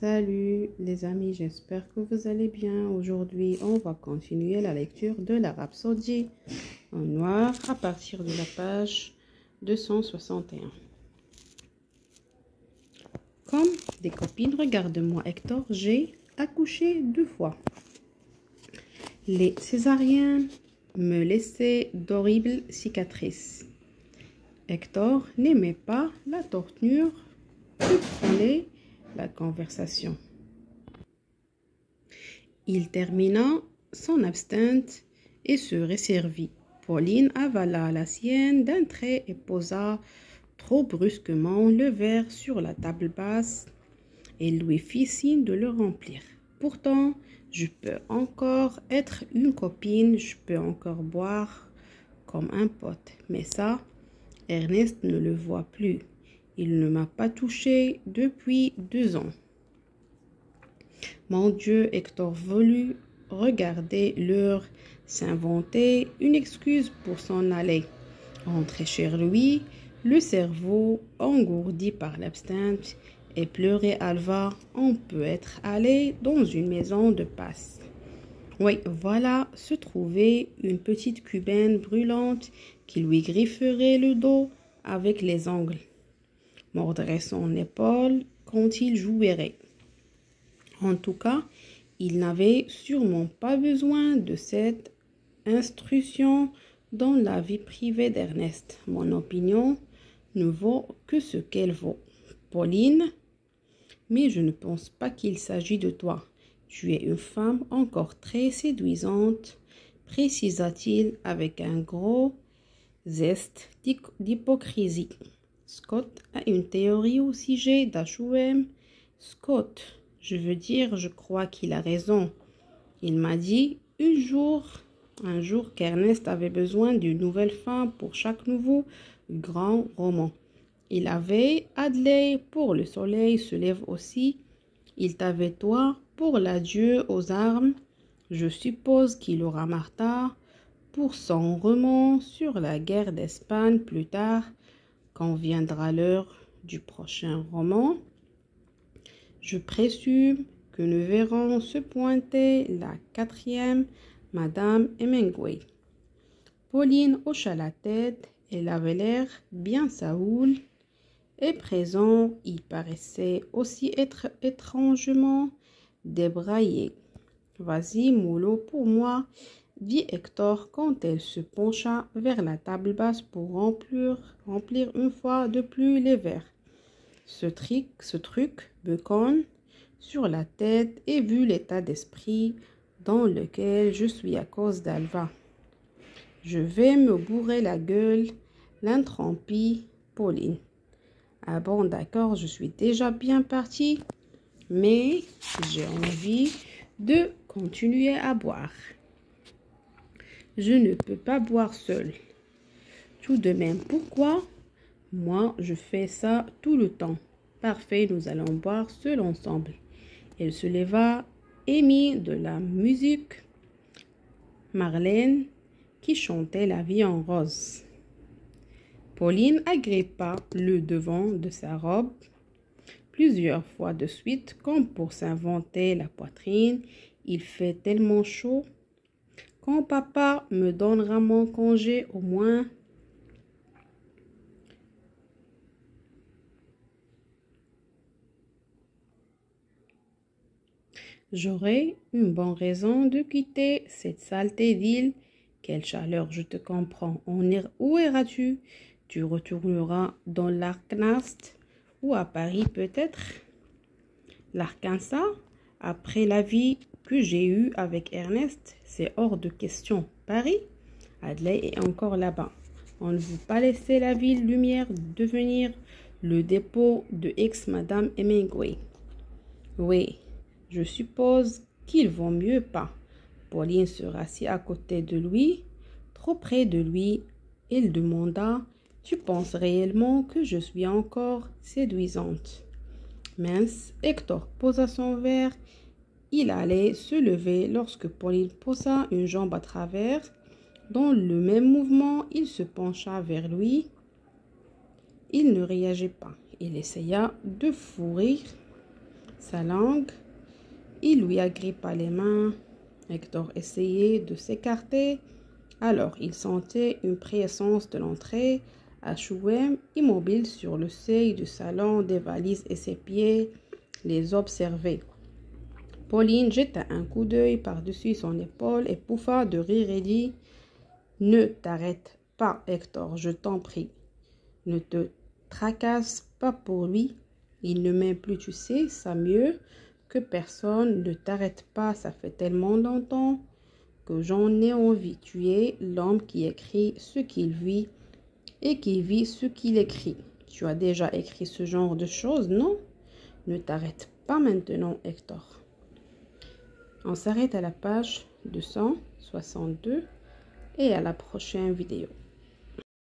Salut les amis, j'espère que vous allez bien. Aujourd'hui, on va continuer la lecture de la Rhapsodie en noir à partir de la page 261. Comme des copines, regarde-moi Hector, j'ai accouché 2 fois. Les césariennes me laissaient d'horribles cicatrices. Hector n'aimait pas la torture que prenait la conversation. Il termina son absinthe et se resservit. Pauline avala la sienne d'un trait et posa trop brusquement le verre sur la table basse. Elle lui fit signe de le remplir. Pourtant, je peux encore être une copine, je peux encore boire comme un pote. Mais ça, Ernest ne le voit plus. Il ne m'a pas touché depuis 2 ans. Mon Dieu, Hector voulut regarder l'heure, s'inventer une excuse pour s'en aller. Rentrer chez lui, le cerveau engourdi par l'absinthe, et pleurer Alva, on peut être allé dans une maison de passe. Oui, voilà se trouvait une petite cubaine brûlante qui lui grifferait le dos avec les ongles, mordrait son épaule quand il jouirait. En tout cas, il n'avait sûrement pas besoin de cette instruction dans la vie privée d'Ernest. Mon opinion ne vaut que ce qu'elle vaut. Pauline, mais je ne pense pas qu'il s'agit de toi. Tu es une femme encore très séduisante, précisa-t-il avec un gros zeste d'hypocrisie. Scott a une théorie au sujet d'H.O.M. Scott, je veux dire, je crois qu'il a raison. Il m'a dit un jour qu'Ernest avait besoin d'une nouvelle femme pour chaque nouveau grand roman. Il avait Adley pour Le soleil se lève aussi. Il t'avait toi pour l'adieu aux armes. Je suppose qu'il aura Martha pour son roman sur la guerre d'Espagne plus tard, quand viendra l'heure du prochain roman. Je présume que nous verrons se pointer la 4e, Madame Hemingway. Pauline hocha la tête. Elle avait l'air bien saoule. Et présent, il paraissait aussi être étrangement débraillé. « Vas-y, Moulot, pour moi, » dit Hector quand elle se pencha vers la table basse pour remplir une fois de plus les verres. Ce truc, Bacon, sur la tête, et vu l'état d'esprit dans lequel je suis à cause d'Alva. Je vais me bourrer la gueule, l'interrompit Pauline. Ah bon, d'accord, je suis déjà bien partie, mais j'ai envie de continuer à boire. Je ne peux pas boire seule. Tout de même, pourquoi? Moi, je fais ça tout le temps. Parfait, nous allons boire seul ensemble. Elle se leva et mit de la musique. Marlène, qui chantait La vie en rose. Pauline agrippa le devant de sa robe plusieurs fois de suite, comme pour s'inventer la poitrine. Il fait tellement chaud. Quand papa me donnera mon congé, au moins, j'aurai une bonne raison de quitter cette saleté d'île. Quelle chaleur, je te comprends. Où iras-tu? Tu retourneras dans l'Arkansas ou à Paris peut-être? L'Arkansas, après la vie que j'ai eue avec Ernest, c'est hors de question. Paris? Adley est encore là-bas. On ne veut pas laisser la ville lumière devenir le dépôt de ex-Madame Hemingway. Oui, je suppose qu'il vaut mieux pas. Pauline se rassit à côté de lui, trop près de lui. Il demanda: tu penses réellement que je suis encore séduisante? Mince, Hector posa son verre. Il allait se lever lorsque Pauline posa une jambe à travers. Dans le même mouvement, il se pencha vers lui. Il ne réagit pas. Il essaya de fourrir sa langue. Il lui agrippa les mains. Hector essayait de s'écarter. Alors il sentait une présence de l'entrée. H.O.M., immobile sur le seuil du salon, des valises et ses pieds, les observait. Pauline jeta un coup d'œil par-dessus son épaule et pouffa de rire et dit « Ne t'arrête pas, Hector, je t'en prie. Ne te tracasse pas pour lui. Il ne m'aime plus, tu sais, ça mieux que personne. Ne t'arrête pas, ça fait tellement longtemps que j'en ai envie. Tu es l'homme qui écrit ce qu'il vit et qui vit ce qu'il écrit. Tu as déjà écrit ce genre de choses, non? Ne t'arrête pas maintenant, Hector. » On s'arrête à la page 262 et à la prochaine vidéo.